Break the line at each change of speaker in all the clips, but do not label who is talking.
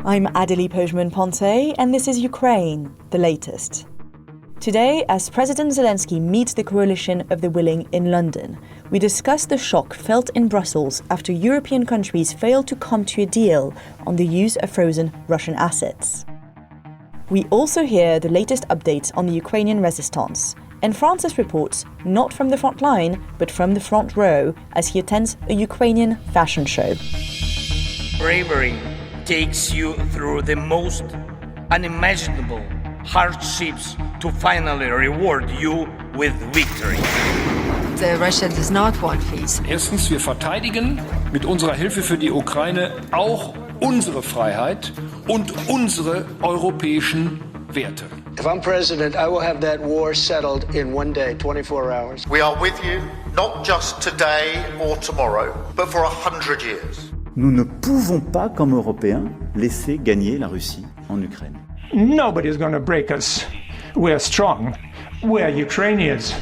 I'm Adélie Pojzman-Pontay, and this is Ukraine, the latest. Today, as President Zelensky meets the coalition of the willing in London, we discuss the shock felt in Brussels after European countries failed to come to a deal on the use of frozen Russian assets. We also hear the latest updates on the Ukrainian resistance, and Francis reports not from the front line, but from the front row as he attends a Ukrainian fashion show.
Bravery takes you through the most unimaginable hardships to finally reward you with victory.
Russia does not want peace.
Erstens, wir verteidigen mit unserer Hilfe für die Ukraine auch unsere Freiheit und unsere europäischen Werte.
If I'm president, I will have that war settled in one day, 24 hours.
We are with you, not just today or tomorrow, but for 100 years.
Nous ne pouvons pas, comme Européens, laisser gagner la Russie en Ukraine.
Nobody's going to break us. We're strong. We're Ukrainians.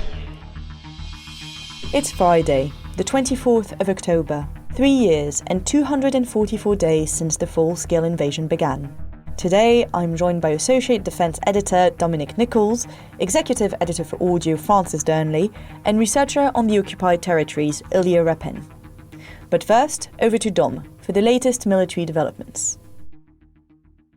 It's Friday, the 24th of October, 3 years and 244 days since the full-scale invasion began. Today, I'm joined by Associate Defence Editor Dominic Nicholls, Executive Editor for Audio Francis Dearnley, and researcher on the occupied territories Illia Riepin. But first, over to Dom for the latest military developments.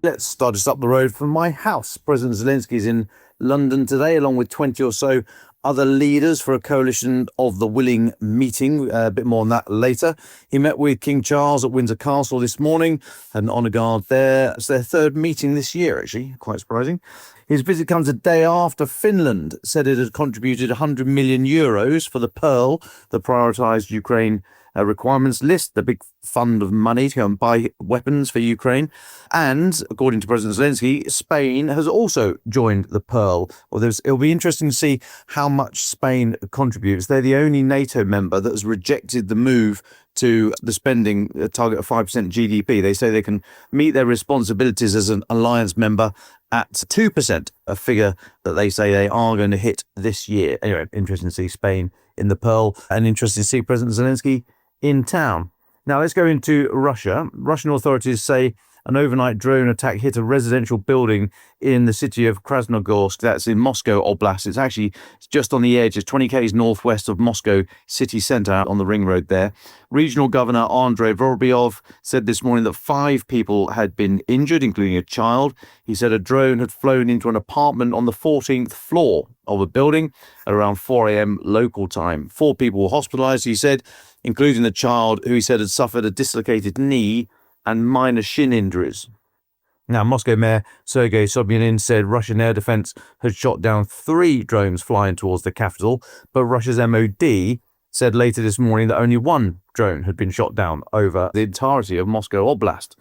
Let's start just up the road from my house. President Zelensky is in London today, along with 20 or so other leaders for a coalition of the willing meeting. A bit more on that later. He met with King Charles at Windsor Castle this morning, had an honour guard there. It's their third meeting this year, actually, quite surprising. His visit comes a day after Finland said it had contributed 100 million euros for the Pearl, the prioritised Ukraine requirements list, the big fund of money to go and buy weapons for Ukraine. And, according to President Zelensky, Spain has also joined the Pearl. Well, it'll be interesting to see how much Spain contributes. They're the only NATO member that has rejected the move to the spending target of 5% GDP. They say they can meet their responsibilities as an alliance member at 2%, a figure that they say they are going to hit this year. Anyway, interesting to see Spain in the Pearl, and interesting to see President Zelensky in town. Now let's go into Russia. Russian authorities say an overnight drone attack hit a residential building in the city of Krasnogorsk. That's in Moscow Oblast. It's just on the edge. It's 20 k's northwest of Moscow city centre on the ring road there. Regional Governor Andrei Vorobyov said this morning that 5 people had been injured, including a child. He said a drone had flown into an apartment on the 14th floor of a building at around 4 a.m. local time. 4 people were hospitalised, he said, including the child, who he said had suffered a dislocated knee and minor shin injuries. Now, Moscow Mayor Sergei Sobyanin said Russian air defence had shot down 3 drones flying towards the capital, but Russia's MOD said later this morning that only 1 drone had been shot down over the entirety of Moscow Oblast.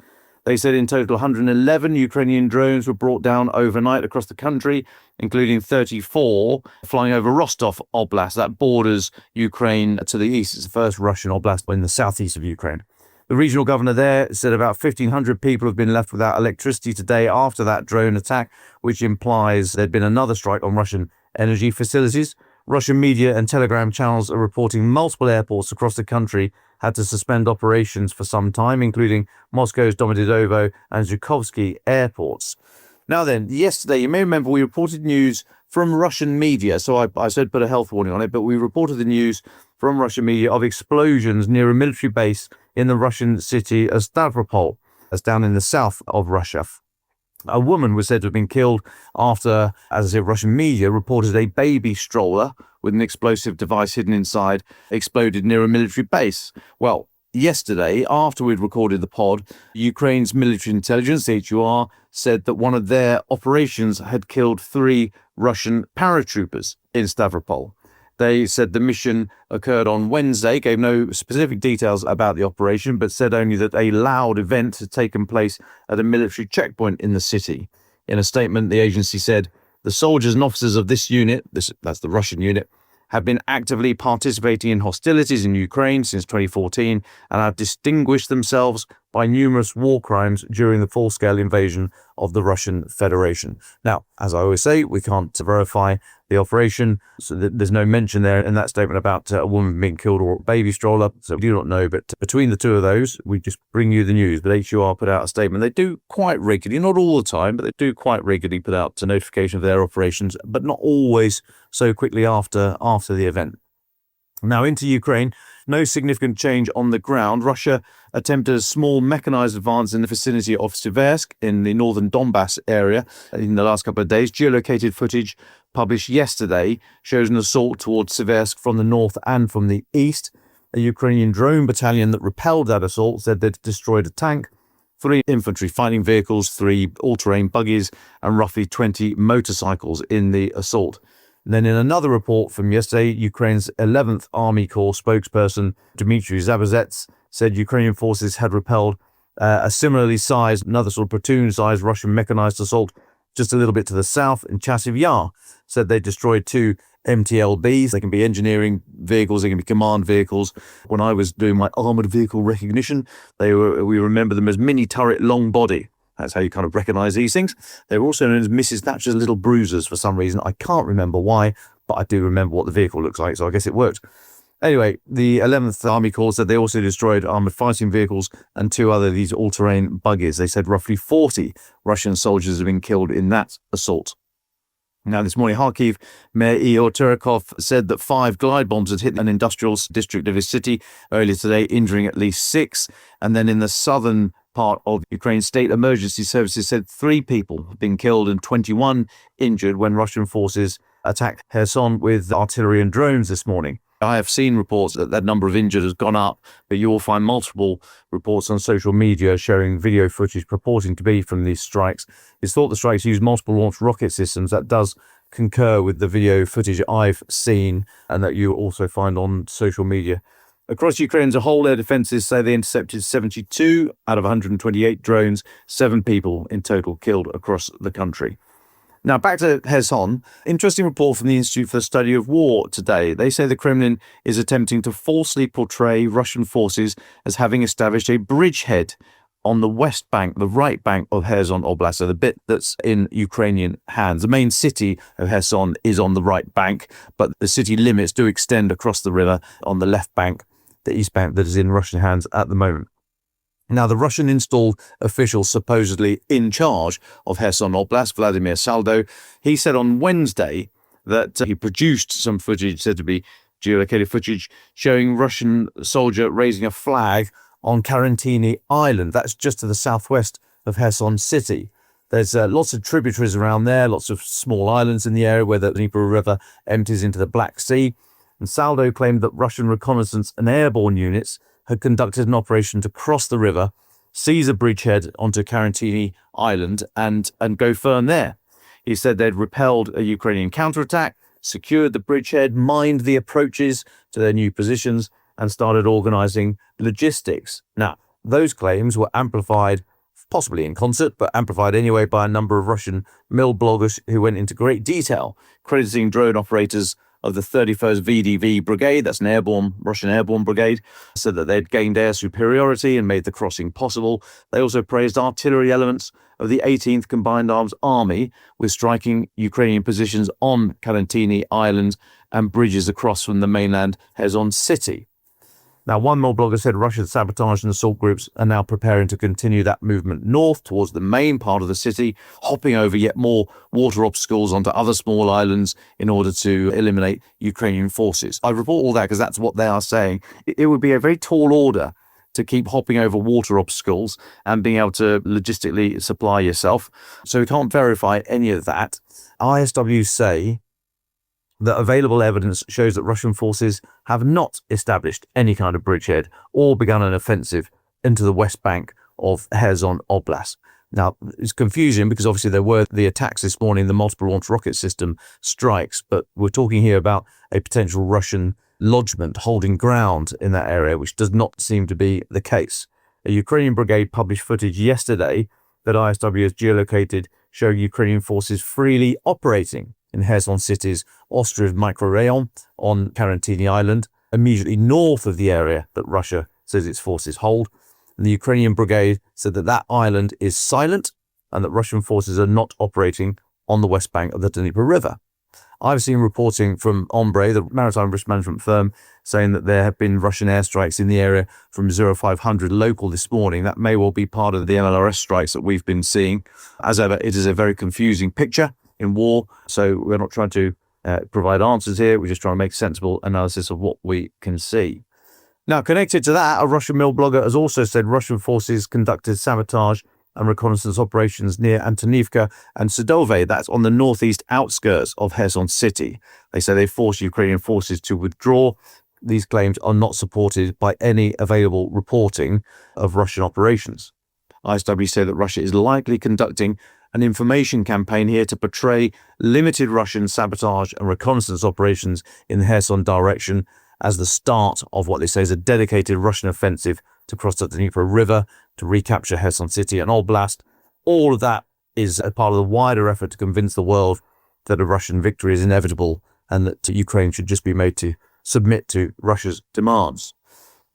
They said in total 111 Ukrainian drones were brought down overnight across the country, including 34 flying over Rostov Oblast. That borders Ukraine to the east. It's the first Russian oblast in the southeast of Ukraine. The regional governor there said about 1,500 people have been left without electricity today after that drone attack, which implies there'd been another strike on Russian energy facilities. Russian media and Telegram channels are reporting multiple airports across the country had to suspend operations for some time, including Moscow's Domodedovo and Zhukovsky airports. Now then, yesterday, you may remember we reported news from Russian media. So I said put a health warning on it, but we reported the news from Russian media of explosions near a military base in the Russian city of Stavropol. That's down in the south of Russia. A woman was said to have been killed after, as I said, Russian media reported a baby stroller with an explosive device hidden inside exploded near a military base. Well, yesterday, after we'd recorded the pod, Ukraine's military intelligence, HUR, said that one of their operations had killed 3 Russian paratroopers in Stavropol. They said the mission occurred on Wednesday, gave no specific details about the operation, but said only that a loud event had taken place at a military checkpoint in the city. In a statement, the agency said, the soldiers and officers of this unit, that's the Russian unit, have been actively participating in hostilities in Ukraine since 2014 and have distinguished themselves by numerous war crimes during the full-scale invasion of the Russian Federation. Now, as I always say, we can't verify the operation, so there's no mention there in that statement about a woman being killed or a baby stroller, so we do not know. But between the two of those, we just bring you the news. But HUR put out a statement. They do quite regularly, not all the time, but they do quite regularly put out a notification of their operations, but not always so quickly after the event. Now into Ukraine, no significant change on the ground. Russia attempted a small mechanized advance in the vicinity of Siversk in the northern Donbass area in the last couple of days. Geolocated footage published yesterday shows an assault towards Siversk from the north and from the east. A Ukrainian drone battalion that repelled that assault said they'd destroyed a tank, 3 infantry fighting vehicles, 3 all-terrain buggies, and roughly 20 motorcycles in the assault. And then in another report from yesterday, Ukraine's 11th Army Corps spokesperson Dmitry Zabazets said Ukrainian forces had repelled a similarly sized, another sort of platoon-sized Russian mechanized assault just a little bit to the south in Chasiv Yar. Said they destroyed 2 MTLBs. They can be engineering vehicles, they can be command vehicles. When I was doing my armoured vehicle recognition, we remember them as mini turret long body. That's how you kind of recognise these things. They were also known as Mrs. Thatcher's little bruisers for some reason. I can't remember why, but I do remember what the vehicle looks like, so I guess it worked. Anyway, the 11th Army Corps said they also destroyed armoured fighting vehicles and 2 other of these all-terrain buggies. They said roughly 40 Russian soldiers have been killed in that assault. Now, this morning, Kharkiv Mayor Ihor Terekov said that 5 glide bombs had hit an industrial district of his city earlier today, injuring at least 6. And then in the southern part of Ukraine's state emergency services said 3 people have been killed and 21 injured when Russian forces attacked Kherson with artillery and drones this morning. I have seen reports that that number of injured has gone up, but you will find multiple reports on social media showing video footage purporting to be from these strikes. It's thought the strikes use multiple launch rocket systems. That does concur with the video footage I've seen and that you also find on social media. Across Ukraine as a whole, air defences say they intercepted 72 out of 128 drones, 7 people in total killed across the country. Now, back to Kherson. Interesting report from the Institute for the Study of War today. They say the Kremlin is attempting to falsely portray Russian forces as having established a bridgehead on the west bank, the right bank of Kherson Oblast, so the bit that's in Ukrainian hands. The main city of Kherson is on the right bank, but the city limits do extend across the river on the left bank, the east bank that is in Russian hands at the moment. Now, the Russian installed official supposedly in charge of Kherson Oblast, Vladimir Saldo, he said on Wednesday that he produced some footage, said to be geolocated footage, showing Russian soldier raising a flag on Karantini Island. That's just to the southwest of Kherson city. There's lots of tributaries around there, lots of small islands in the area where the Dnieper River empties into the Black Sea. And Saldo claimed that Russian reconnaissance and airborne units had conducted an operation to cross the river, seize a bridgehead onto Karantini Island and go firm there. He said they'd repelled a Ukrainian counterattack, secured the bridgehead, mined the approaches to their new positions, and started organising logistics. Now, those claims were amplified, possibly in concert, but amplified anyway by a number of Russian mill bloggers who went into great detail, crediting drone operators of the 31st VDV Brigade, that's an Russian airborne brigade, said that they'd gained air superiority and made the crossing possible. They also praised artillery elements of the 18th Combined Arms Army with striking Ukrainian positions on Karantini Island and bridges across from the mainland Kherson city. Now, one more blogger said Russia's sabotage and assault groups are now preparing to continue that movement north towards the main part of the city, hopping over yet more water obstacles onto other small islands in order to eliminate Ukrainian forces. I report all that because that's what they are saying. It would be a very tall order to keep hopping over water obstacles and being able to logistically supply yourself. So we can't verify any of that. ISW say that available evidence shows that Russian forces have not established any kind of bridgehead or begun an offensive into the west bank of Kherson Oblast. Now, it's confusing because obviously there were the attacks this morning, the multiple launch rocket system strikes, but we're talking here about a potential Russian lodgement holding ground in that area, which does not seem to be the case. A Ukrainian brigade published footage yesterday that ISW has geolocated showing Ukrainian forces freely operating in Kherson City's Ostrov microrayon on Karantini Island, immediately north of the area that Russia says its forces hold. And the Ukrainian brigade said that that island is silent and that Russian forces are not operating on the west bank of the Dnieper River. I've seen reporting from Ombre, the maritime risk management firm, saying that there have been Russian airstrikes in the area from 0500 local this morning. That may well be part of the MLRS strikes that we've been seeing. As ever, it is a very confusing picture in war, so we're not trying to provide answers here. We're just trying to make sensible analysis of what we can see. Now, connected to that, a Russian Mill blogger has also said Russian forces conducted sabotage and reconnaissance operations near Antonivka and Sadove. That's on the northeast outskirts of Kherson city. They say they forced Ukrainian forces to withdraw. These claims are not supported by any available reporting of Russian operations. ISW say that Russia is likely conducting an information campaign here to portray limited Russian sabotage and reconnaissance operations in the Kherson direction as the start of what they say is a dedicated Russian offensive to cross the Dnieper River, to recapture Kherson city and Oblast. All of that is a part of the wider effort to convince the world that a Russian victory is inevitable and that Ukraine should just be made to submit to Russia's demands.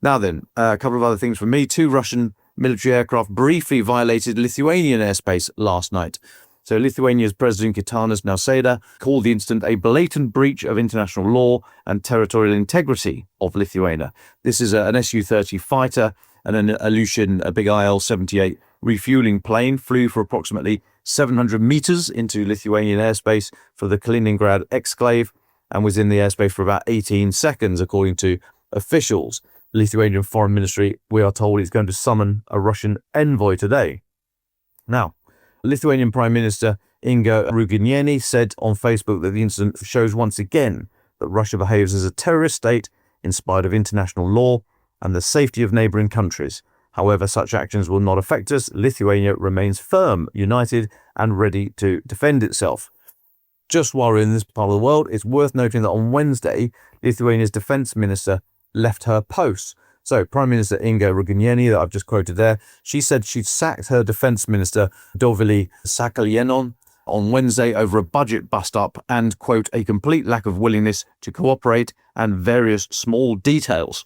Now then, a couple of other things from me. 2 Russian military aircraft briefly violated Lithuanian airspace last night. So Lithuania's President Gitanas Nausėda called the incident a blatant breach of international law and territorial integrity of Lithuania. This is an Su-30 fighter and an Ilyushin, a big IL-78 refueling plane, flew for approximately 700 meters into Lithuanian airspace for the Kaliningrad exclave and was in the airspace for about 18 seconds, according to officials. The Lithuanian Foreign Ministry, we are told, is going to summon a Russian envoy today. Now, Lithuanian Prime Minister Inga Ruginienė said on Facebook that the incident shows once again that Russia behaves as a terrorist state in spite of international law and the safety of neighbouring countries. However, such actions will not affect us. Lithuania remains firm, united and ready to defend itself. Just while we're in this part of the world, it's worth noting that on Wednesday, Lithuania's defence minister left her post. So Prime Minister Inga Ruginienė, that I've just quoted there, she said she'd sacked her defence minister Dovilė Šakalienė on Wednesday over a budget bust-up and, quote, a complete lack of willingness to cooperate and various small details.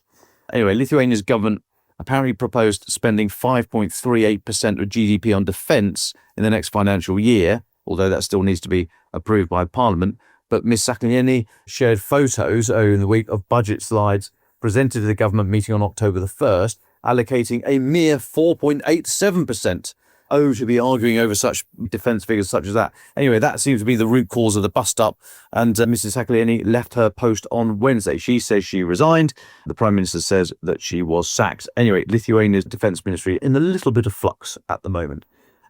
Anyway, Lithuania's government apparently proposed spending 5.38% of GDP on defence in the next financial year, although that still needs to be approved by Parliament. But Ms. Šakalienė shared photos earlier in the week of budget slides presented at the government meeting on October the 1st, allocating a mere 4.87%. Oh, to be arguing over such defence figures such as that. Anyway, that seems to be the root cause of the bust-up, and Mrs. Šakalienė left her post on Wednesday. She says she resigned. The Prime Minister says that she was sacked. Anyway, Lithuania's defence ministry in a little bit of flux at the moment.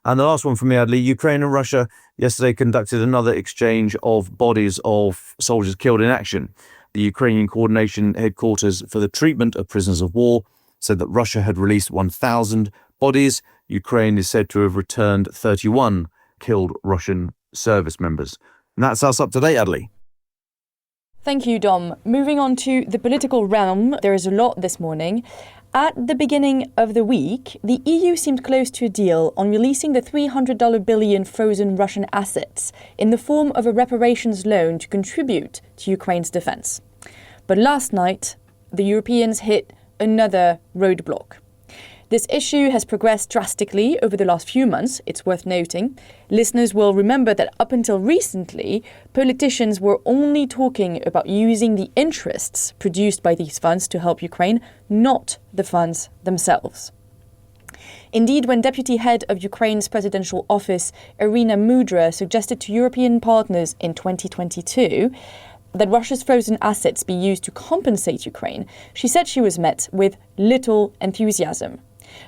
And the last one from me, Adélie. Ukraine and Russia yesterday conducted another exchange of bodies of soldiers killed in action. The Ukrainian Coordination Headquarters for the Treatment of Prisoners of War said that Russia had released 1,000 bodies. Ukraine is said to have returned 31 killed Russian service members. And that's us up to date, Adélie.
Thank you, Dom. Moving on to the political realm, there is a lot this morning. At the beginning of the week, the EU seemed close to a deal on releasing the $300 billion frozen Russian assets in the form of a reparations loan to contribute to Ukraine's defense. But last night, the Europeans hit another roadblock. This issue has progressed drastically over the last few months, it's worth noting. Listeners will remember that up until recently, politicians were only talking about using the interests produced by these funds to help Ukraine, not the funds themselves. Indeed, when Deputy Head of Ukraine's presidential office, Irina Mudra, suggested to European partners in 2022 that Russia's frozen assets be used to compensate Ukraine, she said she was met with little enthusiasm.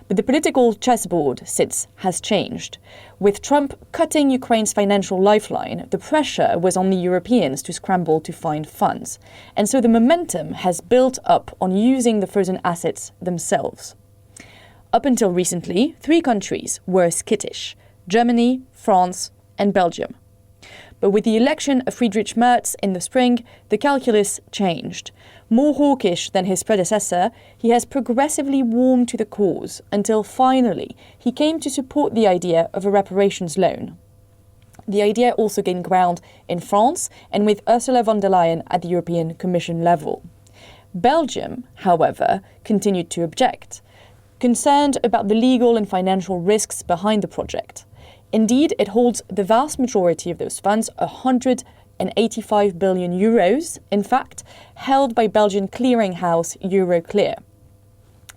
But the political chessboard since has changed. With Trump cutting Ukraine's financial lifeline, the pressure was on the Europeans to scramble to find funds. And so the momentum has built up on using the frozen assets themselves. Up until recently, 3 countries were skittish: Germany, France, and Belgium. But with the election of Friedrich Merz in the spring, the calculus changed. More hawkish than his predecessor, he has progressively warmed to the cause until finally he came to support the idea of a reparations loan. The idea also gained ground in France and with Ursula von der Leyen at the European Commission level. Belgium, however, continued to object. concerned about the legal and financial risks behind the project. Indeed, it holds the vast majority of those funds, 185 billion euros, in fact, held by Belgian clearinghouse Euroclear.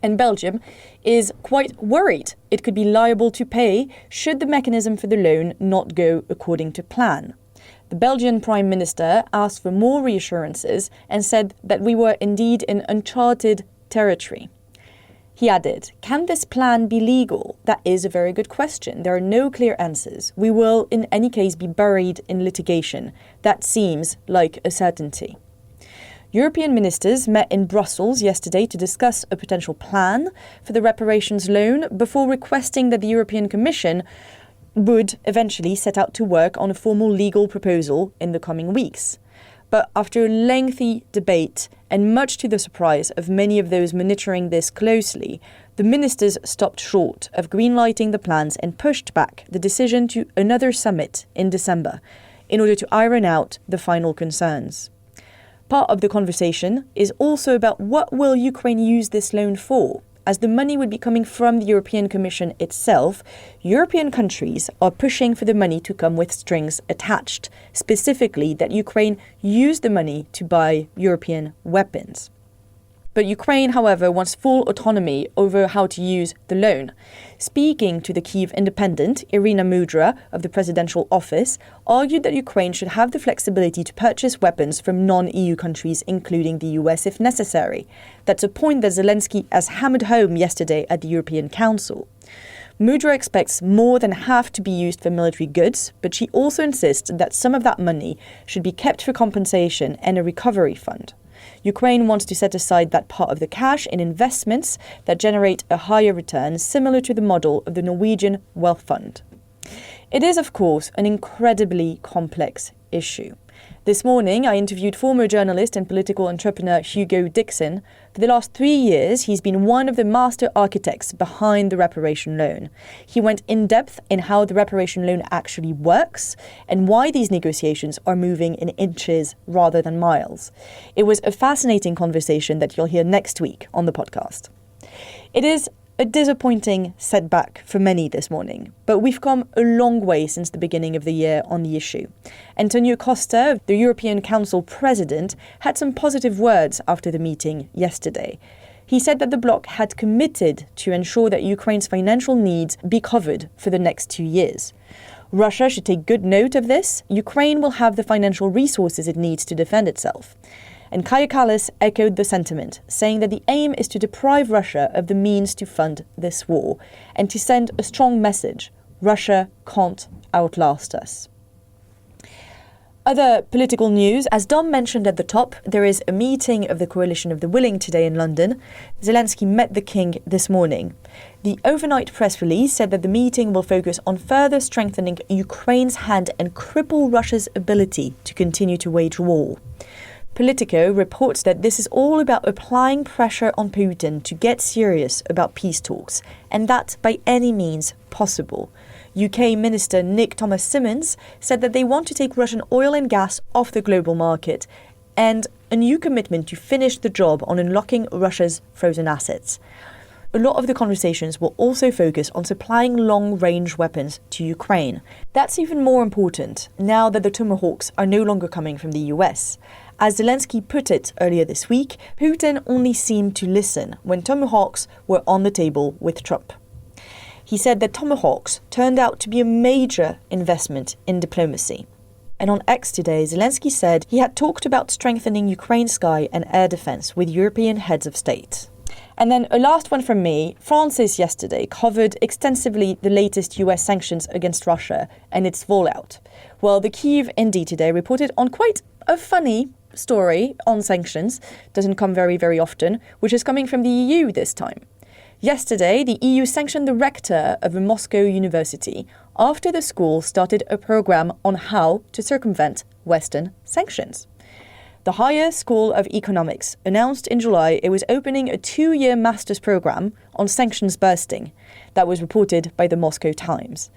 And Belgium is quite worried it could be liable to pay should the mechanism for the loan not go according to plan. The Belgian Prime Minister asked for more reassurances and said that we were indeed in uncharted territory. He added, "Can this plan be legal? That is a very good question. There are no clear answers. We will, in any case, be buried in litigation. That seems like a certainty." European ministers met in Brussels yesterday to discuss a potential plan for the reparations loan before requesting that the European Commission would eventually set out to work on a formal legal proposal in the coming weeks. But after a lengthy debate, and much to the surprise of many of those monitoring this closely, the ministers stopped short of greenlighting the plans and pushed back the decision to another summit in December in order to iron out the final concerns. Part of the conversation is also about what will Ukraine use this loan for. As the money would be coming from the European Commission itself, European countries are pushing for the money to come with strings attached, specifically that Ukraine use the money to buy European weapons. But Ukraine, however, wants full autonomy over how to use the loan. Speaking to the Kyiv Independent, Irina Mudra of the presidential office argued that Ukraine should have the flexibility to purchase weapons from non-EU countries, including the US, if necessary. That's a point that Zelensky has hammered home yesterday at the European Council. Mudra expects more than half to be used for military goods, but she also insists that some of that money should be kept for compensation and a recovery fund. Ukraine wants to set aside that part of the cash in investments that generate a higher return, similar to the model of the Norwegian Wealth Fund. It is, of course, an incredibly complex issue. This morning, I interviewed former journalist and political entrepreneur Hugo Dixon. For the last 3 years, he's been one of the master architects behind the reparation loan. He went in depth in how the reparation loan actually works and why these negotiations are moving in inches rather than miles. It was a fascinating conversation that you'll hear next week on the podcast. It is a disappointing setback for many this morning, but we've come a long way since the beginning of the year on the issue. Antonio Costa, the European Council president, had some positive words after the meeting yesterday. He said that the bloc had committed to ensure that Ukraine's financial needs be covered for the next 2 years. Russia should take good note of this. Ukraine will have the financial resources it needs to defend itself. And Kaja Kallas echoed the sentiment, saying that the aim is to deprive Russia of the means to fund this war and to send a strong message: Russia can't outlast us. Other political news, as Dom mentioned at the top, there is a meeting of the Coalition of the Willing today in London. Zelensky met the king this morning. The overnight press release said that the meeting will focus on further strengthening Ukraine's hand and cripple Russia's ability to continue to wage war. Politico reports that this is all about applying pressure on Putin to get serious about peace talks, and that by any means possible. UK Minister Nick Thomas-Symonds said that they want to take Russian oil and gas off the global market, and a new commitment to finish the job on unlocking Russia's frozen assets. A lot of the conversations will also focus on supplying long-range weapons to Ukraine. That's even more important now that the Tomahawks are no longer coming from the US. As Zelensky put it earlier this week, Putin only seemed to listen when Tomahawks were on the table with Trump. He said that Tomahawks turned out to be a major investment in diplomacy. And on X today, Zelensky said he had talked about strengthening Ukraine's sky and air defense with European heads of state. And then a last one from me. Francis yesterday covered extensively the latest US sanctions against Russia and its fallout. Well, the Kyiv Indie today reported on quite a funny story on sanctions. Doesn't come very, very often, which is coming from the EU this time. Yesterday, the EU sanctioned the rector of a Moscow university after the school started a program on how to circumvent Western sanctions. The Higher School of Economics announced in July it was opening a 2-year master's program on sanctions bursting. That was reported by the Moscow Times.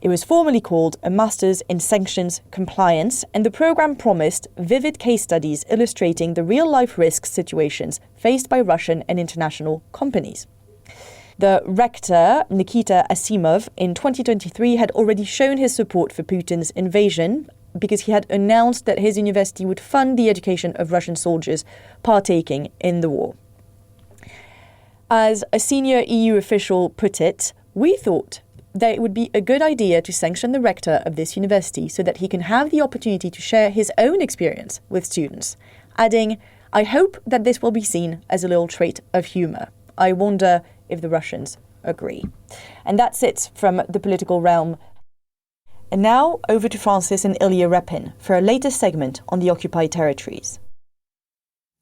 It was formerly called a Master's in Sanctions Compliance, and the program promised vivid case studies illustrating the real-life risk situations faced by Russian and international companies. The rector, Nikita Asimov, in 2023 had already shown his support for Putin's invasion because he had announced that his university would fund the education of Russian soldiers partaking in the war. As a senior EU official put it, we thought that it would be a good idea to sanction the rector of this university so that he can have the opportunity to share his own experience with students, adding, "I hope that this will be seen as a little trait of humour. I wonder if the Russians agree." And that's it from the political realm. And now over to Francis and Illia Riepin for a latest segment on the occupied territories.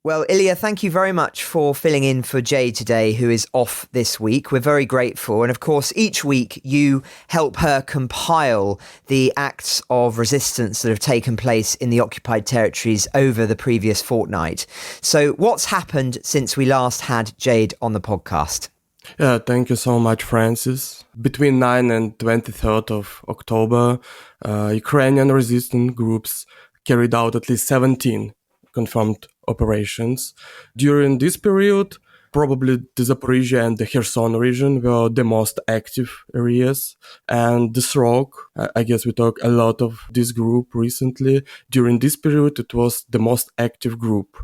Well, Illia, thank you very much for filling in for Jade today, who is off this week. We're very grateful. And of course, each week you help her compile the acts of resistance that have taken place in the occupied territories over the previous fortnight. So what's happened since we last had Jade on the podcast?
Yeah, thank you so much, Francis. Between 9 and 23rd of October, Ukrainian resistance groups carried out at least 17 confirmed operations. During this period, probably the Zaporizhia and the Kherson region were the most active areas. And the Srok, I guess we talked a lot of this group recently. During this period, it was the most active group.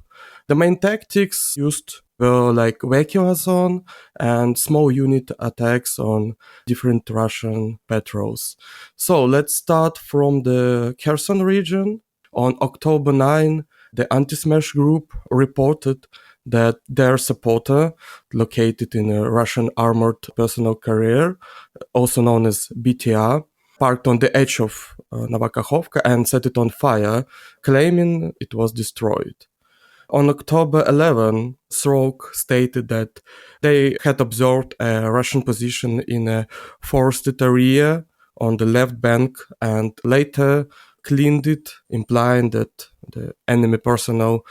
The main tactics used were like vacuum zone and small unit attacks on different Russian patrols. So let's start from the Kherson region. On October 9, the anti-smash group reported that their supporter, located in a Russian armored personnel carrier, also known as BTR, parked on the edge of Novokakhovka and set it on fire, claiming it was destroyed. On October 11, Srok stated that they had observed a Russian position in a forested area on the left bank and later cleaned it, implying that the enemy personnel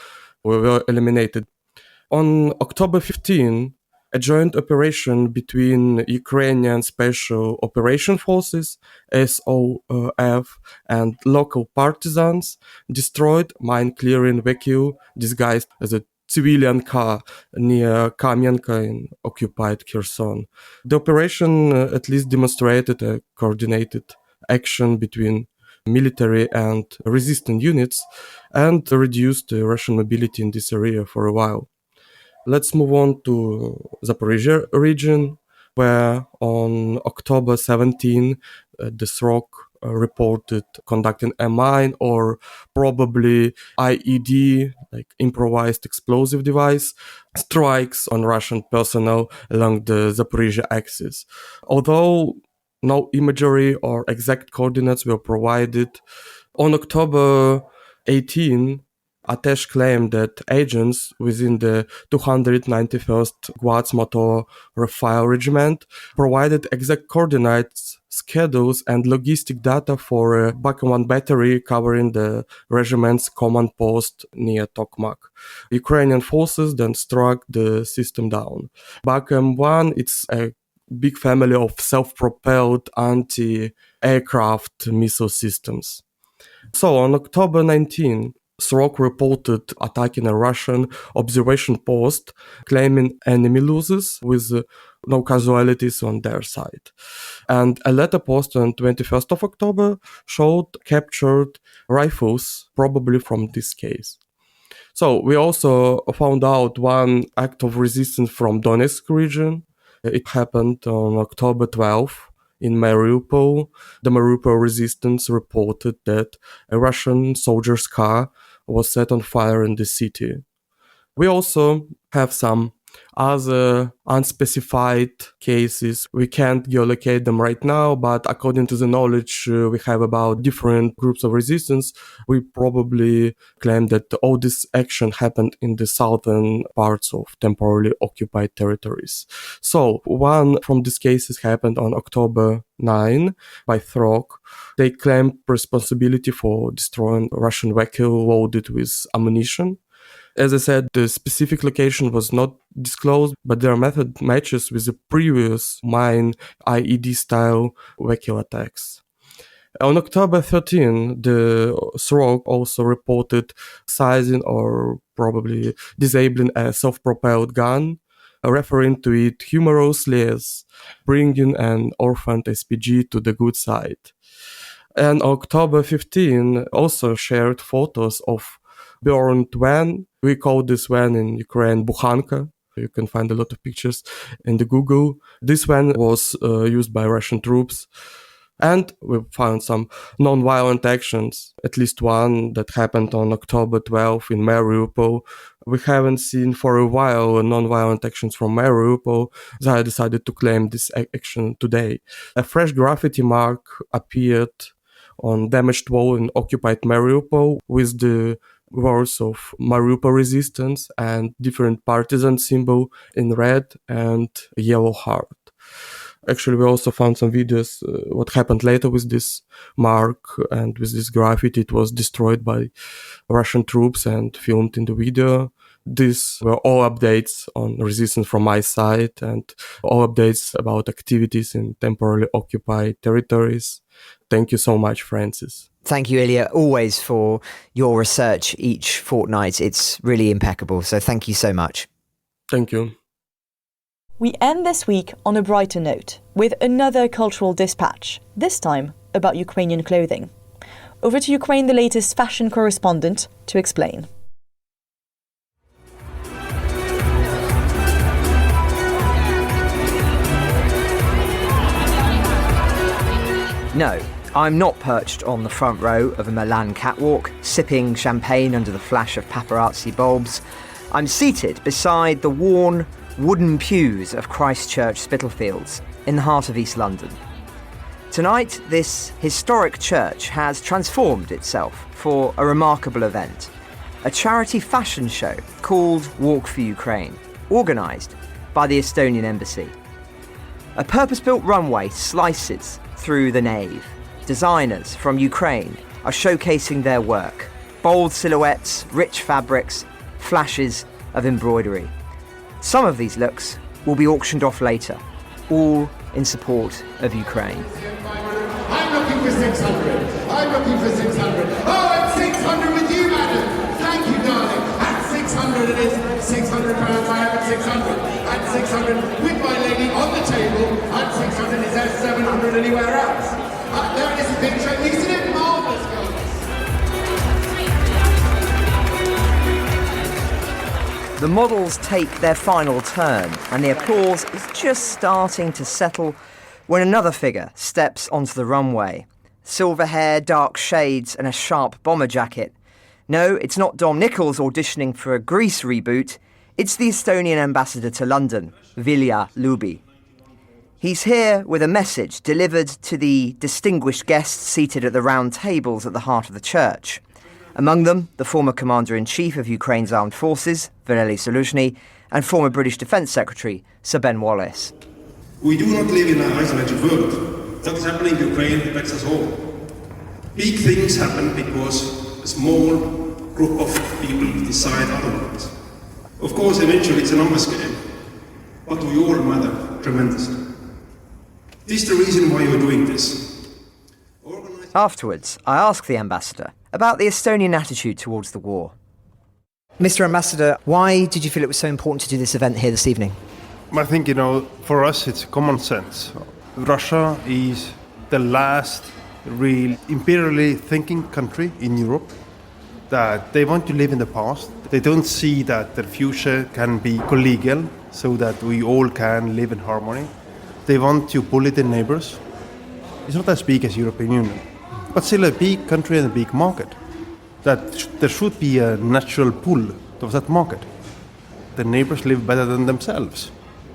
were eliminated. On October 15, a joint operation between Ukrainian Special Operation Forces, SOF, and local partisans destroyed mine-clearing vehicle disguised as a civilian car near Kamenka in occupied Kherson. The operation at least demonstrated a coordinated action between military and resistance units and reduced the Russian mobility in this area for a while. Let's move on to Zaporizhia region, where on October 17, the Srok reported conducting a mine or probably IED, like improvised explosive device, strikes on Russian personnel along the Zaporizhia axis. Although no imagery or exact coordinates were provided, on October 18, Atesh claimed that agents within the 291st Guards Motor Rifle Regiment provided exact coordinates, schedules, and logistic data for a Bakhmut battery covering the regiment's command post near Tokmak. Ukrainian forces then struck the system down. Bakhmut, it's a big family of self-propelled anti-aircraft missile systems. So on October 19, Srok reported attacking a Russian observation post, claiming enemy losses with no casualties on their side. And a later post on 21st of October showed captured rifles, probably from this case. So we also found out one act of resistance from Donetsk region. It happened on October 12. In Mariupol, the Mariupol resistance reported that a Russian soldier's car was set on fire in the city. We also have some other unspecified cases. We can't geolocate them right now, but according to the knowledge we have about different groups of resistance, we probably claim that all this action happened in the southern parts of temporarily occupied territories. So one from these cases happened on October 9 by Srok. They claimed responsibility for destroying a Russian vehicle loaded with ammunition. As I said, the specific location was not disclosed, but their method matches with the previous mine IED-style vehicle attacks. On October 13, the Srok also reported seizing or probably disabling a self-propelled gun referring to it humorously as bringing an orphaned SPG to the good side. And October 15 also shared photos of burned van. We call this van in Ukraine Bukhanka. You can find a lot of pictures in the Google. This van was used by Russian troops. And we found some non-violent actions, at least one that happened on October 12 in Mariupol. We haven't seen for a while non-violent actions from Mariupol, so I decided to claim this action today. A fresh graffiti mark appeared on damaged wall in occupied Mariupol with the words of Mariupol resistance and different partisan symbol in red and yellow heart. Actually, we also found some videos, what happened later with this mark and with this graffiti. It was destroyed by Russian troops and filmed in the video. These were all updates on resistance from my side and all updates about activities in temporarily occupied territories. Thank you so much, Francis.
Thank you, Illia, always for your research each fortnight. It's really impeccable. So thank you so much.
Thank you.
We end this week on a brighter note with another cultural dispatch, this time about Ukrainian clothing. Over to Ukraine, the latest fashion correspondent, to explain.
No, I'm not perched on the front row of a Milan catwalk, sipping champagne under the flash of paparazzi bulbs. I'm seated beside the worn wooden pews of Christchurch Spitalfields in the heart of East London. Tonight, this historic church has transformed itself for a remarkable event, a charity fashion show called Walk for Ukraine, organised by the Estonian embassy. A purpose-built runway slices through the nave. Designers from Ukraine are showcasing their work, bold silhouettes, rich fabrics, flashes of embroidery. Some of these looks will be auctioned off later, all in support of Ukraine.
I'm looking for 600. I'm looking for 600. Oh, and 600 with you, madam. Thank you, darling. At 600 it is. £600. I have at 600. At 600 with my lady on the table. At 600 is there 700 anywhere else. There is a picture. Isn't it marvellous, girls?
The models take their final turn, and the applause is just starting to settle when another figure steps onto the runway. Silver hair, dark shades, and a sharp bomber jacket. No, it's not Dom Nicholls auditioning for a Grease reboot. It's the Estonian ambassador to London, Vilja Lubi. He's here with a message delivered to the distinguished guests seated at the round tables at the heart of the church. Among them, the former Commander-in-Chief of Ukraine's armed forces, Valery Zaluzhny, and former British Defence Secretary, Sir Ben Wallace.
We do not live in an isolated world. What is happening in Ukraine affects us all. Big things happen because a small group of people decide otherwise. Of course, eventually it's a numbers game, but we all matter tremendously. This is the reason why you're doing this.
Afterwards, I asked the ambassador about the Estonian attitude towards the war. Mr. Ambassador, why did you feel it was so important to do this event here this evening?
I think, for us it's common sense. Russia is the last real imperially thinking country in Europe, that they want to live in the past. They don't see that their future can be collegial, so that we all can live in harmony. They want to bully their neighbors. It's not as big as European Union, but still a big country and a big market. There should be a natural pull towards that market. The neighbors live better than themselves.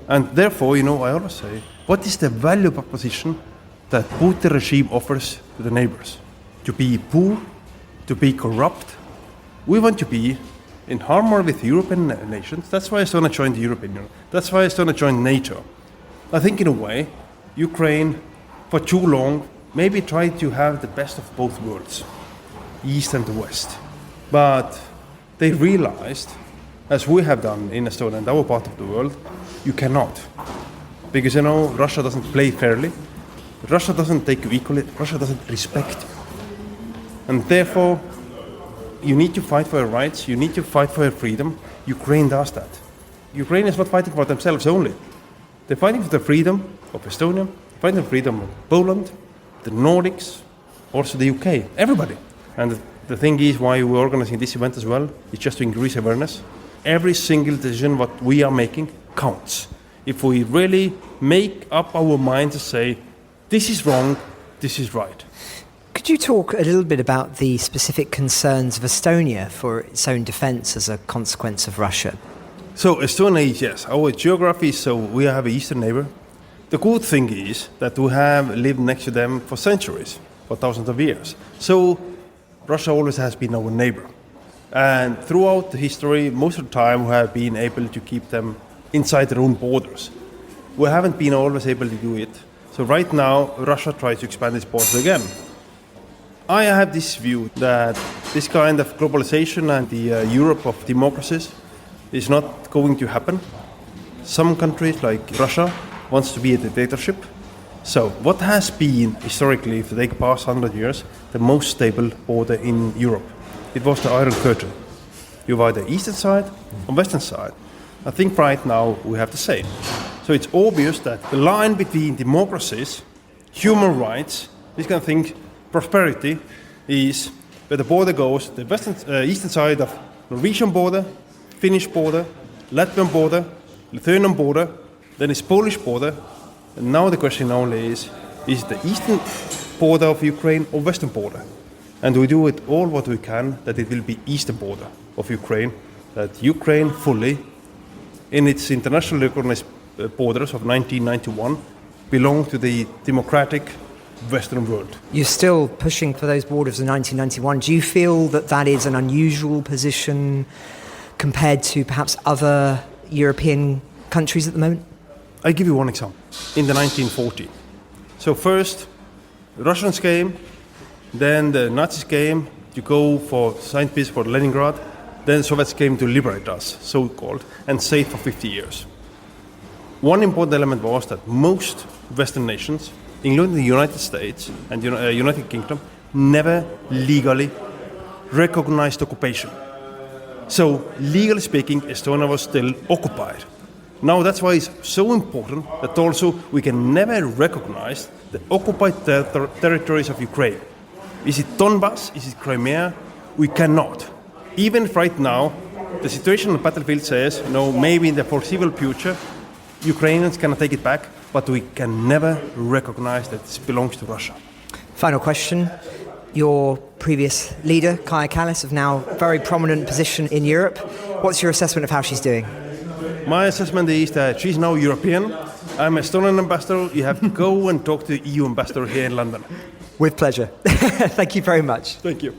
And therefore, I always say, what is the value proposition that Putin regime offers to the neighbors? To be poor, to be corrupt. We want to be in harmony with European nations. That's why Estonia joined the European Union. That's why Estonia joined NATO. I think in a way, Ukraine, for too long, maybe tried to have the best of both worlds, East and the West. But they realized, as we have done in Estonia and our part of the world, you cannot. Because, Russia doesn't play fairly. Russia doesn't take you equally. Russia doesn't respect you. And therefore, you need to fight for your rights. You need to fight for your freedom. Ukraine does that. Ukraine is not fighting for themselves only. They're fighting for the freedom of Estonia, fighting for the freedom of Poland, the Nordics, also the UK, everybody. And the thing is why we're organizing this event as well is just to increase awareness. Every single decision what we are making counts. If we really make up our mind to say, this is wrong, this is right.
Could you talk a little bit about the specific concerns of Estonia for its own defence as a consequence of Russia?
So Estonia is, yes, our geography, so we have an eastern neighbor. The good thing is that we have lived next to them for centuries, for thousands of years. So Russia always has been our neighbor. And throughout the history, most of the time we have been able to keep them inside their own borders. We haven't been always able to do it. So right now, Russia tries to expand its borders again. I have this view that this kind of globalization and the Europe of democracies is not going to happen. Some countries like Russia wants to be a dictatorship. So what has been historically, if they take past 100 years, the most stable border in Europe? It was the Iron Curtain. You have either eastern side or western side. I think right now we have the same. So it's obvious that the line between democracies, human rights, this kind of thing, prosperity, is where the border goes, the eastern side of Norwegian border, Finnish border, Latvian border, Lithuanian border, then it's Polish border, and now the question only is it the eastern border of Ukraine or western border? And we do it all what we can that it will be eastern border of Ukraine, that Ukraine fully, in its internationally recognized borders of 1991, belong to the democratic Western world.
You're still pushing for those borders in 1991. Do you feel that that is an unusual position compared to perhaps other European countries at the moment?
I'll give you one example. In the 1940s. So first, the Russians came, then the Nazis came to go for sign peace for Leningrad, then the Soviets came to liberate us, so-called, and stayed for 50 years. One important element was that most Western nations, including the United States and United Kingdom, never legally recognized occupation. So, legally speaking, Estonia was still occupied. Now that's why it's so important that also we can never recognize the occupied territories of Ukraine. Is it Donbass? Is it Crimea? We cannot. Even if right now the situation on the battlefield says, no, maybe in the foreseeable future, Ukrainians cannot take it back, but we can never recognize that this belongs to Russia.
Final question. Your previous leader, Kaja Kallas, of now very prominent position in Europe. What's your assessment of how she's doing?
My assessment is that she's now European. I'm Estonian ambassador. You have to go and talk to the EU ambassador here in London.
With pleasure. Thank you very much.
Thank you.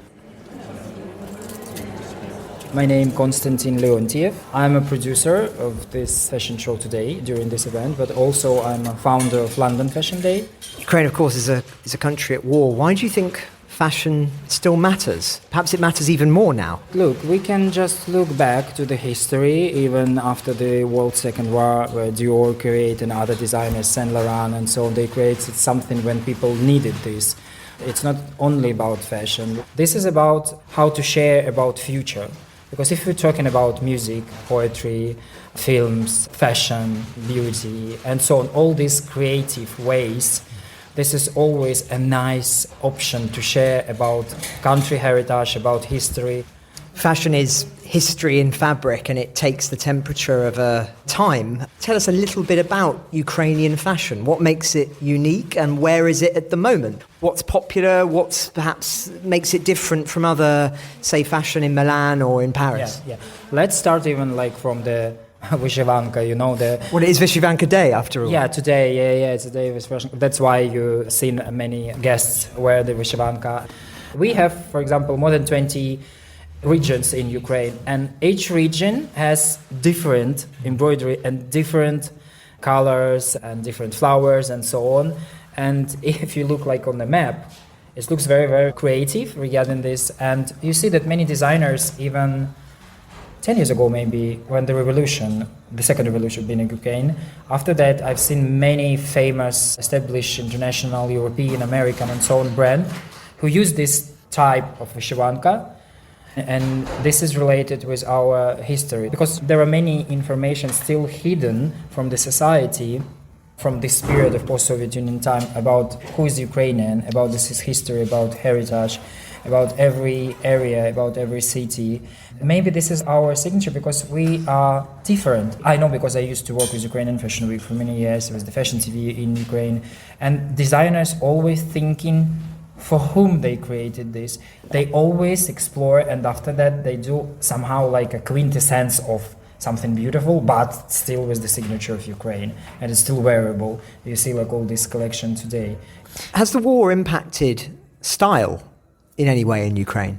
My name is Konstantin Leontiev. I'm a producer of this fashion show today during this event, but also I'm a founder of London Fashion Day.
Ukraine, of course, is a country at war. Why do you think fashion still matters? Perhaps it matters even more now.
Look, we can just look back to the history, even after the World Second War, where Dior created and other designers, Saint Laurent and so on, they created something when people needed this. It's not only about fashion. This is about how to share about future. Because if we're talking about music, poetry, films, fashion, beauty, and so on, all these creative ways, this is always a nice option to share about country heritage, about history.
Fashion is history in fabric, and it takes the temperature of a time. Tell us a little bit about Ukrainian fashion. What makes it unique, and where is it at the moment? What's popular? What's perhaps makes it different from other, say, fashion in Milan or in Paris?
Yeah. Let's start even like from the Vyshyvanka, you know,
Well, it is Vyshyvanka Day, after all.
Yeah, today, today was Vyshyvanka. That's why you've seen many guests wear the Vyshyvanka. We have, for example, more than 20 regions in Ukraine, and each region has different embroidery and different colors and different flowers and so on. And if you look like on the map, it looks very, very creative regarding this. And you see that many designers, even 10 years ago maybe, when the revolution, the second revolution being in Ukraine, after that I've seen many famous established international, European, American and so on brand who use this type of Vyshyvanka. And this is related with our history, because there are many information still hidden from the society, from this period of post-Soviet Union time, about who is Ukrainian, about this history, about heritage, about every area, about every city. Maybe this is our signature because we are different. I know because I used to work with Ukrainian Fashion Week for many years, with the Fashion TV in Ukraine, and designers always thinking for whom they created this. They always explore, and after that they do somehow like a quintessence of something beautiful, but still with the signature of Ukraine, and it's still wearable. You see like all this collection today.
Has the war impacted style in any way in Ukraine?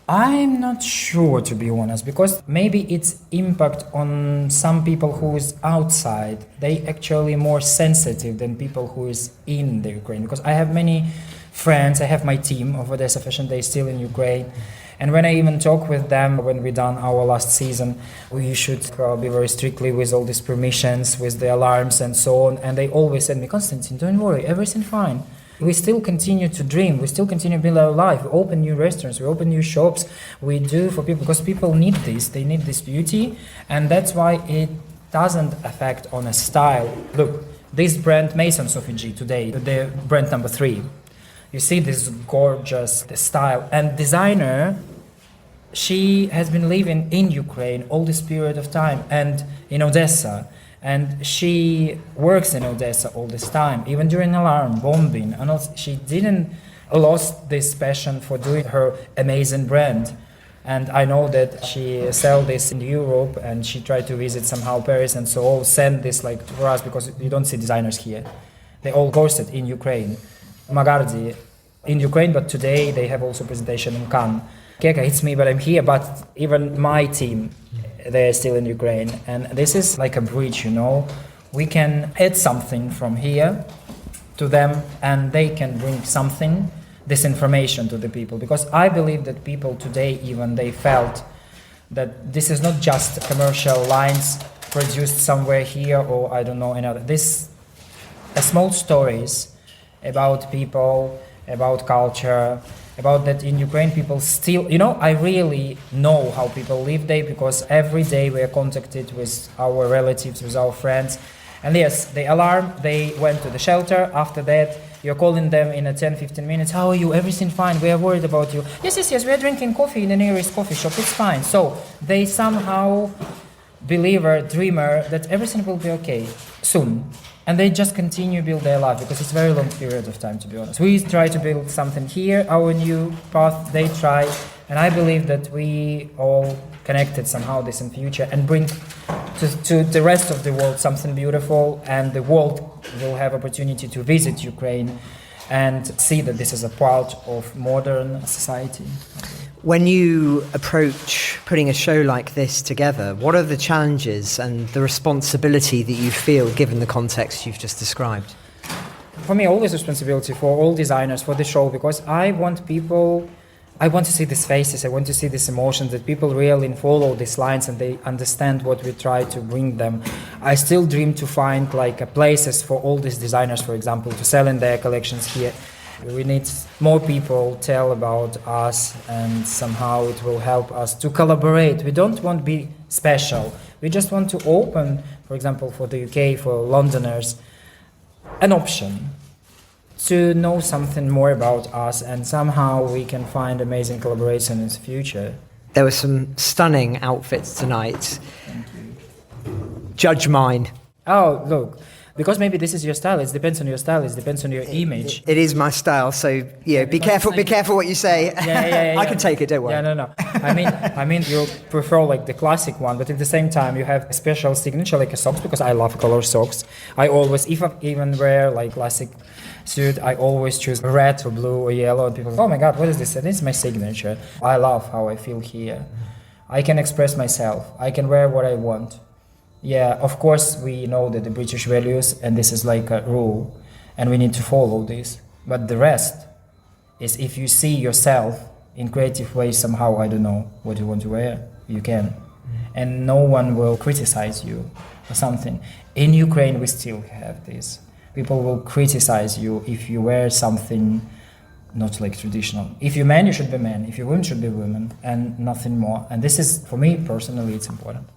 I'm not sure, to be honest, because maybe its impact on some people who is outside, they actually more sensitive than people who is in the Ukraine. Because I have many friends, I have my team of Odessa Fashion Day still in Ukraine. And when I even talk with them, when we done our last season, we should be very strictly with all these permissions, with the alarms and so on. And they always said me, Konstantin, don't worry, everything's fine. We still continue to dream, we still continue to build our life. We open new restaurants, we open new shops, we do for people, because people need this, they need this beauty. And that's why it doesn't affect on a style. Look, this brand Mason Sophie G today, the brand number 3. You see this gorgeous style, and designer, she has been living in Ukraine all this period of time and in Odessa, and she works in Odessa all this time, even during alarm, bombing, and also she didn't lost this passion for doing her amazing brand. And I know that she sell this in Europe, and she tried to visit somehow Paris, and so all send this like for us, because you don't see designers here. They all coursed in Ukraine. Magardi in Ukraine, but today they have also presentation in Cannes. Keka, it's me, but I'm here, but even my team, they're still in Ukraine. And this is like a bridge, you know. We can add something from here to them, and they can bring something, this information to the people. Because I believe that people today, even they felt that this is not just commercial lines produced somewhere here, or I don't know, another. This small stories about people, about culture, about that in Ukraine people still, you know, I really know how people live there, because every day we are contacted with our relatives, with our friends. And yes, the alarm, they went to the shelter. After that, you're calling them in a 10-15 minutes. How are you? Everything fine? We are worried about you. Yes, we are drinking coffee in the nearest coffee shop. It's fine. So they somehow believer, dreamer, that everything will be okay soon. And they just continue to build their life, because it's a very long period of time, to be honest. We try to build something here, our new path, they try. And I believe that we all connected somehow this in future, and bring to the rest of the world something beautiful, and the world will have opportunity to visit Ukraine and see that this is a part of modern society.
When you approach putting a show like this together, what are the challenges and the responsibility that you feel given the context you've just described?
For me, always responsibility for all designers for the show, because I want to see these faces, I want to see these emotions, that people really follow these lines and they understand what we try to bring them. I still dream to find like places for all these designers, for example, to sell in their collections here. We need more people tell about us, and somehow it will help us to collaborate. We don't want to be special. We just want to open, for example, for the UK, for Londoners, an option to know something more about us, and somehow we can find amazing collaboration in the future.
There were some stunning outfits tonight. Judge mine.
Oh, look. Because maybe this is your style. It depends on your style. It depends on your image.
It is my style, so yeah. Be careful what you say.
Yeah.
I can take it. Don't worry.
Yeah, no. I mean, you prefer like the classic one, but at the same time, you have a special signature like a socks, because I love color socks. I always, if I even wear like classic suit, I always choose red or blue or yellow. And people go, oh my God, what is this? And it's my signature. I love how I feel here. I can express myself. I can wear what I want. Yeah, of course, we know that the British values, and this is like a rule, and we need to follow this. But the rest is, if you see yourself in creative ways somehow, I don't know what you want to wear, you can. And no one will criticize you or something. In Ukraine, we still have this. People will criticize you if you wear something not like traditional. If you're man, you should be man. If you're woman, should be women, and nothing more. And this is, for me personally, it's important.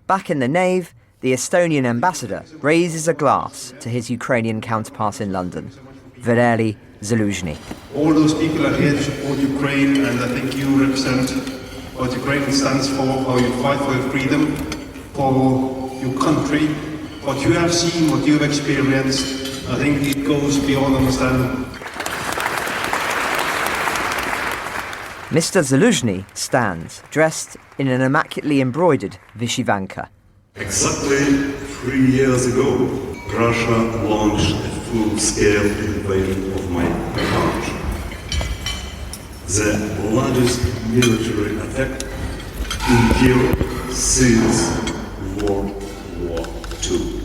Back in the nave, the Estonian ambassador raises a glass to his Ukrainian counterpart in London, Adélie Zelensky.
All those people are here to support Ukraine, and I think you represent what Ukraine stands for, how you fight for your freedom, for your country, what you have seen, what you have experienced. I think it goes beyond understanding.
Mr. Zelensky stands, dressed in an immaculately embroidered vyshyvanka.
Exactly 3 years ago, Russia launched a full-scale invasion of my country. The largest military attack in Europe since World War II.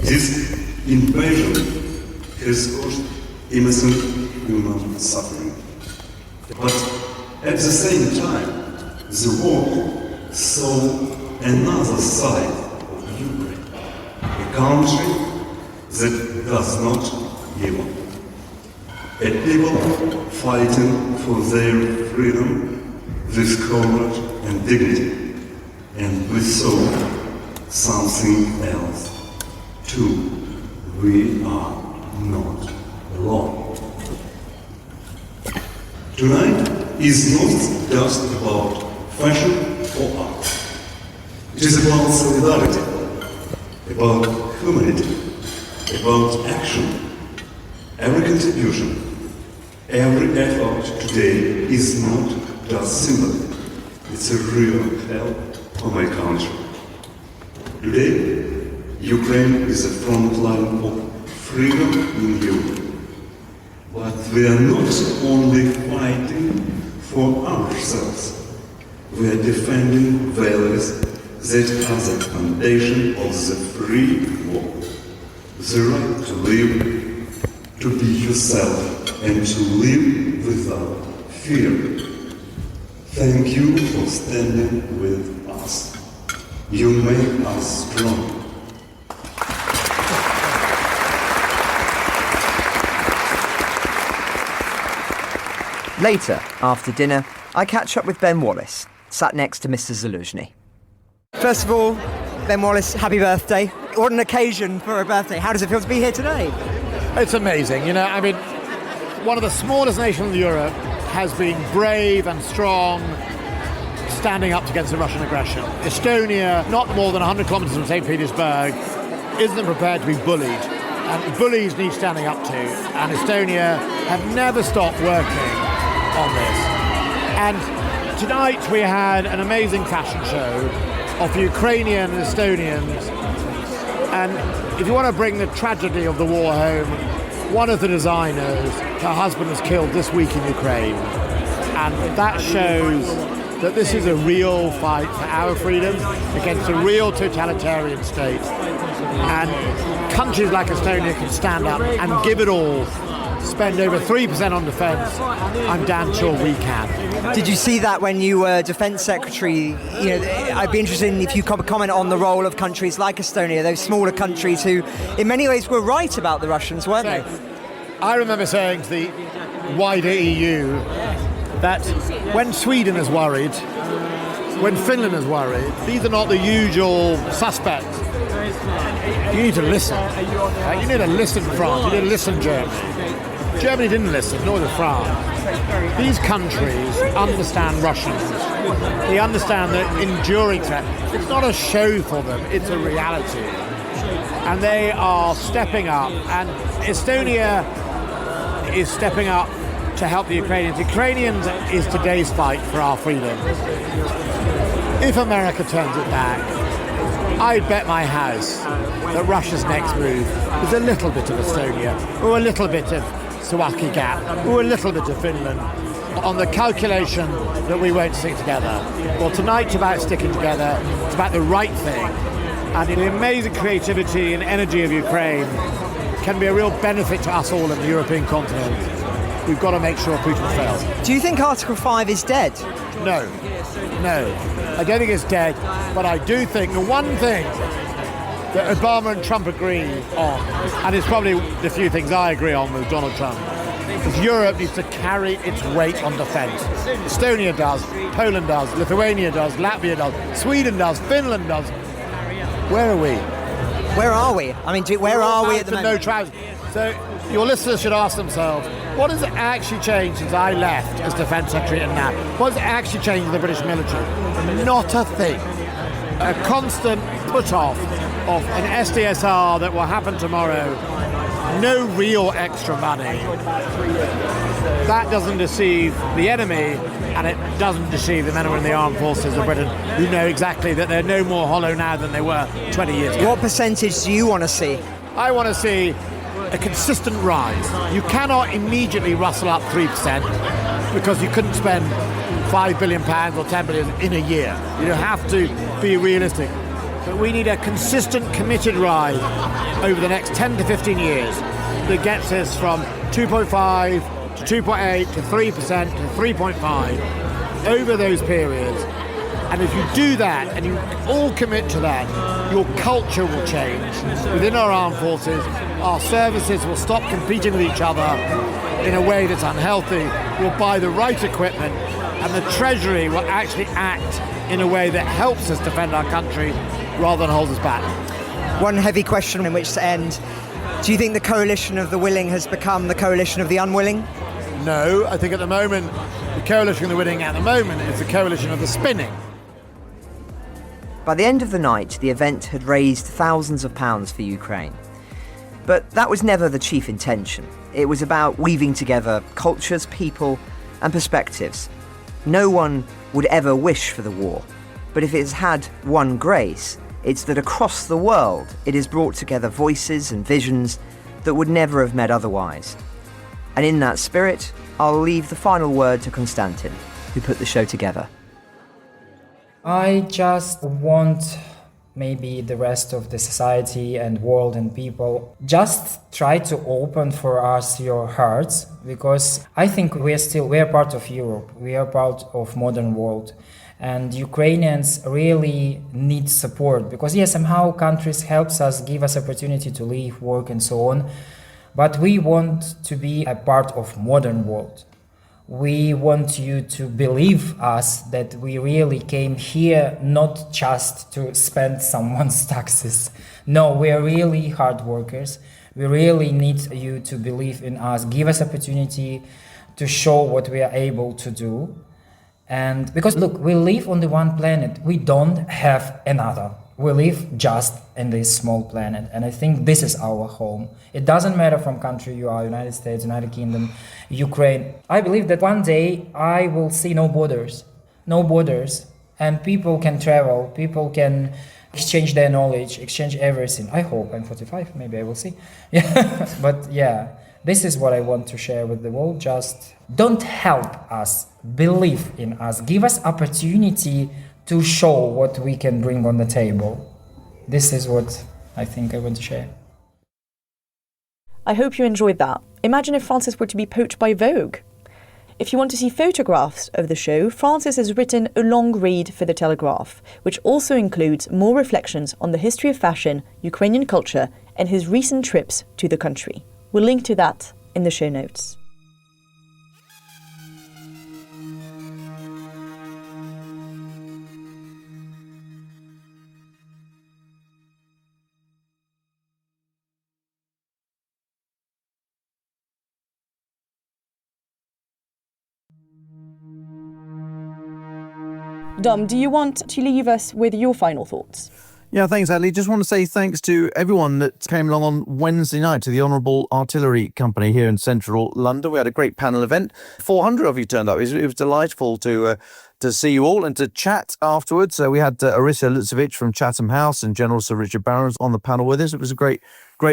This invasion has caused innocent human suffering. But at the same time, the war saw another side of Ukraine, a country that does not give up. A people fighting for their freedom with courage and dignity, and we saw something else too. We are not alone. Tonight is not just about fashion or art. It is about solidarity, about humanity, about action. Every contribution, every effort today is not just symbol. It's a real help for my country. Today, Ukraine is a frontline of freedom in Europe. But we are not only fighting for ourselves. We are defending values that are the foundation of the free world. The right to live, to be yourself, and to live without fear. Thank you for standing with us. You make us strong.
Later, after dinner, I catch up with Ben Wallace, sat next to Mr. Zelensky. First of all, Ben Wallace, happy birthday. What an occasion for a birthday. How does it feel to be here today?
It's amazing. You know, I mean, one of the smallest nations in Europe has been brave and strong, standing up against the Russian aggression. Estonia, not more than 100 kilometres from St. Petersburg, isn't prepared to be bullied. And bullies need standing up to. And Estonia have never stopped working on this. And tonight we had an amazing fashion show of Ukrainian and Estonians. And if you want to bring the tragedy of the war home, one of the designers, her husband was killed this week in Ukraine. And that shows that this is a real fight for our freedom against a real totalitarian state. And countries like Estonia can stand up and give it all, spend over 3% on defence. I'm damn sure we can.
Did you see that when you were Defence Secretary? You know, I'd be interested in if you could comment on the role of countries like Estonia, those smaller countries who, in many ways, were right about the Russians, weren't they?
I remember saying to the wider EU that when Sweden is worried, when Finland is worried, these are not the usual suspects. You need to listen. You need to listen France, you need to listen Germany. Germany didn't listen, nor did France. These countries understand Russians. They understand the enduring threat. It's not a show for them, it's a reality. And they are stepping up, and Estonia is stepping up to help the Ukrainians. Ukrainians is today's fight for our freedom. If America turns it back, I'd bet my house that Russia's next move is a little bit of Estonia, or a little bit of Suwalki Gap, or a little bit of Finland, on the calculation that we won't stick together. Well, tonight's about sticking together, it's about the right thing, and the amazing creativity and energy of Ukraine can be a real benefit to us all in the European continent. We've got to make sure Putin fails.
Do you think Article 5 is dead?
No. I don't think it's dead, but I do think the one thing that Obama and Trump agree on, and it's probably the few things I agree on with Donald Trump, is Europe needs to carry its weight on defence. Estonia does, Poland does, Lithuania does, Latvia does, Sweden does, Finland does. Where are we?
Where are we? I mean, where are we at the moment?
No trousers. So your listeners should ask themselves, what has actually changed since I left as Defence Secretary and now? What has actually changed in the British military? Not a thing. A constant put-off of an SDSR that will happen tomorrow. No real extra money. That doesn't deceive the enemy, and it doesn't deceive the men and women in the armed forces of Britain, who know exactly that they're no more hollow now than they were 20 years ago.
What percentage do you want to see?
I want to see a consistent rise. You cannot immediately rustle up 3% because you couldn't spend £5 billion or 10 billion in a year. You have to be realistic. But we need a consistent, committed rise over the next 10 to 15 years that gets us from 2.5 to 2.8 to 3% to 3.5 over those periods. And if you do that and you all commit to that, your culture will change within our armed forces. Our services will stop competing with each other in a way that's unhealthy. We'll buy the right equipment, and the Treasury will actually act in a way that helps us defend our country rather than holds us back.
One heavy question in which to end. Do you think the coalition of the willing has become the coalition of the unwilling?
No, I think at the moment, the coalition of the willing at the moment is the coalition of the spinning.
By the end of the night, the event had raised thousands of pounds for Ukraine. But that was never the chief intention. It was about weaving together cultures, people, and perspectives. No one would ever wish for the war, but if it has had one grace, it's that across the world it has brought together voices and visions that would never have met otherwise. And in that spirit, I'll leave the final word to Konstantin, who put the show together.
I just want maybe the rest of the society and world and people just try to open for us your hearts, because I think we are part of Europe, we are part of modern world, and Ukrainians really need support, because yes, somehow countries helps us, give us opportunity to live, work and so on, but we want to be a part of modern world. We want you to believe us that we really came here not just to spend someone's taxes. No, we are really hard workers. We really need you to believe in us, give us opportunity to show what we are able to do. And because look, we live on the one planet, we don't have another. We live just in this small planet, and I think this is our home. It doesn't matter from country you are, United States, United Kingdom, Ukraine. I believe that one day I will see no borders, and people can travel, people can exchange their knowledge, exchange everything. I hope I'm 45, maybe I will see. Yeah, but yeah, this is what I want to share with the world. Just don't help us, believe in us, give us opportunity to show what we can bring on the table. This is what I think I want to share.
I hope you enjoyed that. Imagine if Francis were to be poached by Vogue. If you want to see photographs of the show, Francis has written a long read for the Telegraph, which also includes more reflections on the history of fashion, Ukrainian culture, and his recent trips to the country. We'll link to that in the show notes. Dom, do you want to leave us with your final thoughts?
Yeah, thanks, Adélie. Just want to say thanks to everyone that came along on Wednesday night to the Honourable Artillery Company here in central London. We had a great panel event. 400 of you turned up. It was delightful to see you all and to chat afterwards. So we had Orissa Lutsevich from Chatham House and General Sir Richard Barrows on the panel with us. It was a great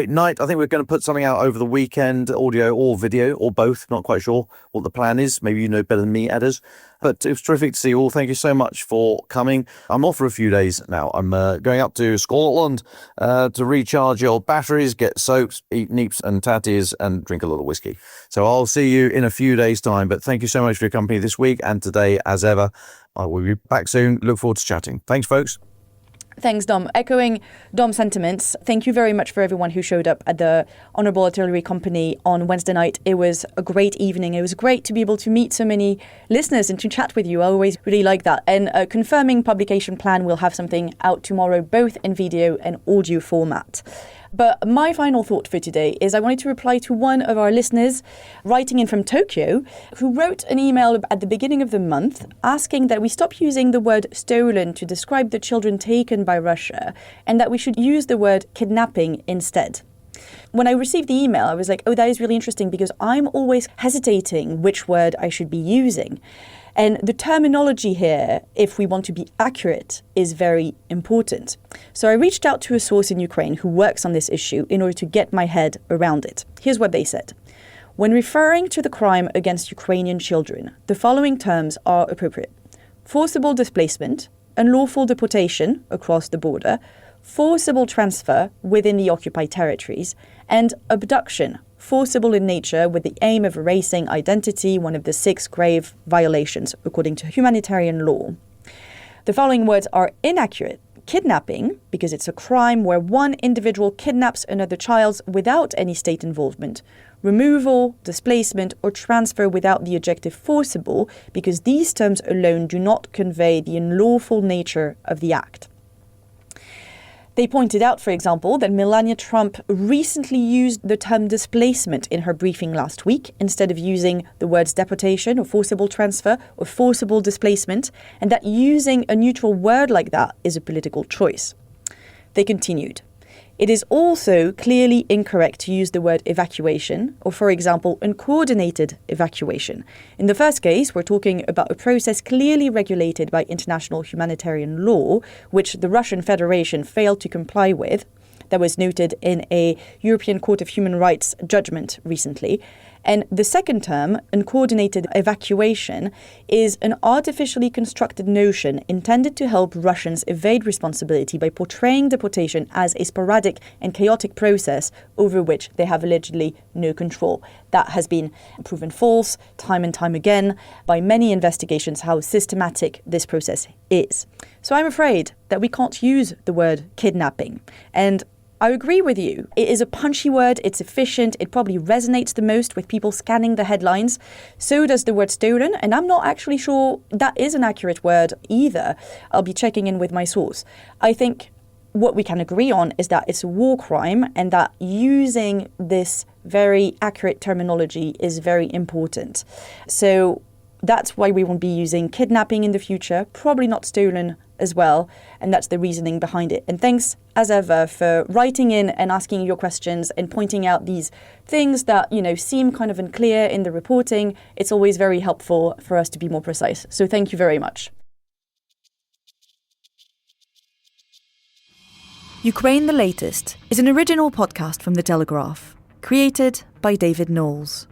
night. I think we're going to put something out over the weekend, audio or video or both. Not quite sure what the plan is. Maybe you know better than me, Edders. But it was terrific to see you all. Thank you so much for coming. I'm off for a few days now. I'm going up to Scotland to recharge your batteries, get soaps, eat neeps and tatties and drink a lot of whiskey. So I'll see you in a few days' time. But thank you so much for your company this week and today as ever. I will be back soon. Look forward to chatting. Thanks, folks.
Thanks, Dom. Echoing Dom's sentiments, thank you very much for everyone who showed up at the Honourable Artillery Company on Wednesday night. It was a great evening. It was great to be able to meet so many listeners and to chat with you. I always really like that. And confirming publication plan, we'll have something out tomorrow, both in video and audio format. But my final thought for today is I wanted to reply to one of our listeners writing in from Tokyo, who wrote an email at the beginning of the month asking that we stop using the word stolen to describe the children taken by Russia and that we should use the word kidnapping instead. When I received the email, I was like, oh, that is really interesting because I'm always hesitating which word I should be using. And the terminology here, if we want to be accurate, is very important. So I reached out to a source in Ukraine who works on this issue in order to get my head around it. Here's what they said. When referring to the crime against Ukrainian children, the following terms are appropriate. Forcible displacement, unlawful deportation across the border, forcible transfer within the occupied territories, and abduction, forcible in nature with the aim of erasing identity, one of the 6 grave violations according to humanitarian law. The following words are inaccurate. Kidnapping, because it's a crime where one individual kidnaps another child without any state involvement. Removal, displacement, or transfer without the adjective forcible, because these terms alone do not convey the unlawful nature of the act. They pointed out, for example, that Melania Trump recently used the term displacement in her briefing last week instead of using the words deportation or forcible transfer or forcible displacement, and that using a neutral word like that is a political choice. They continued. It is also clearly incorrect to use the word evacuation or, for example, uncoordinated evacuation. In the first case, we're talking about a process clearly regulated by international humanitarian law, which the Russian Federation failed to comply with. That was noted in a European Court of Human Rights judgment recently. And the second term, uncoordinated evacuation, is an artificially constructed notion intended to help Russians evade responsibility by portraying deportation as a sporadic and chaotic process over which they have allegedly no control. That has been proven false time and time again by many investigations how systematic this process is. So I'm afraid that we can't use the word kidnapping. And I agree with you. It is a punchy word, it's efficient, it probably resonates the most with people scanning the headlines. So does the word stolen, and I'm not actually sure that is an accurate word either. I'll be checking in with my source. I think what we can agree on is that it's a war crime and that using this very accurate terminology is very important. So that's why we won't be using kidnapping in the future, probably not stolen as well, and that's the reasoning behind it. And thanks, as ever, for writing in and asking your questions and pointing out these things that, seem kind of unclear in the reporting. It's always very helpful for us to be more precise. So thank you very much.
Ukraine the Latest is an original podcast from The Telegraph, created by David Nicholls.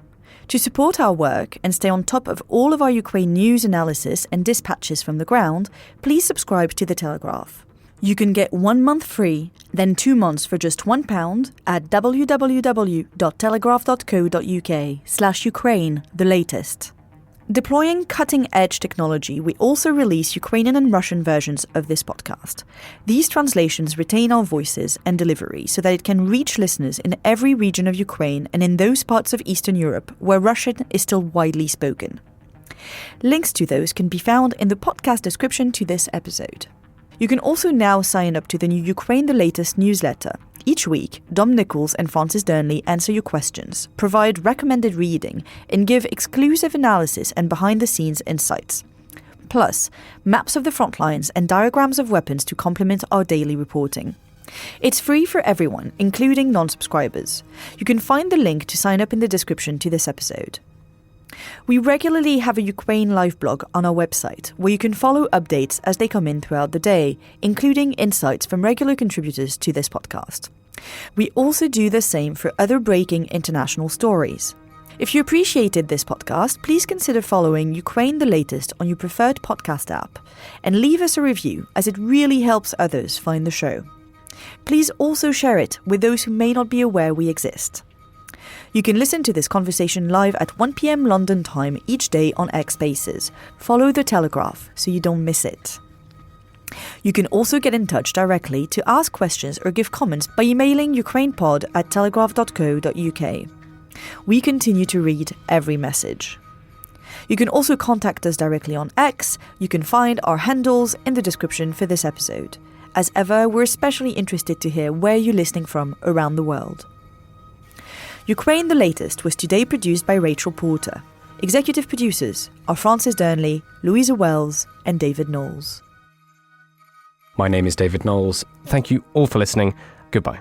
To support our work and stay on top of all of our Ukraine news analysis and dispatches from the ground, please subscribe to The Telegraph. You can get 1 month free, then 2 months for just £1 at www.telegraph.co.uk/Ukraine the latest. Deploying cutting-edge technology, we also release Ukrainian and Russian versions of this podcast. These translations retain our voices and delivery so that it can reach listeners in every region of Ukraine and in those parts of Eastern Europe where Russian is still widely spoken. Links to those can be found in the podcast description to this episode. You can also now sign up to the new Ukraine the Latest newsletter. Each week, Dom Nicholls and Francis Dearnley answer your questions, provide recommended reading, and give exclusive analysis and behind-the-scenes insights. Plus, maps of the front lines and diagrams of weapons to complement our daily reporting. It's free for everyone, including non-subscribers. You can find the link to sign up in the description to this episode. We regularly have a Ukraine live blog on our website, where you can follow updates as they come in throughout the day, including insights from regular contributors to this podcast. We also do the same for other breaking international stories. If you appreciated this podcast, please consider following Ukraine the Latest on your preferred podcast app, and leave us a review, as it really helps others find the show. Please also share it with those who may not be aware we exist. You can listen to this conversation live at 1 p.m. London time each day on X Spaces. Follow The Telegraph so you don't miss it. You can also get in touch directly to ask questions or give comments by emailing ukrainepod@telegraph.co.uk. We continue to read every message. You can also contact us directly on X. You can find our handles in the description for this episode. As ever, we're especially interested to hear where you're listening from around the world. Ukraine the Latest was today produced by Rachel Porter. Executive producers are Francis Dearnley, Louisa Wells, and David Knowles.
My name is David Knowles. Thank you all for listening. Goodbye.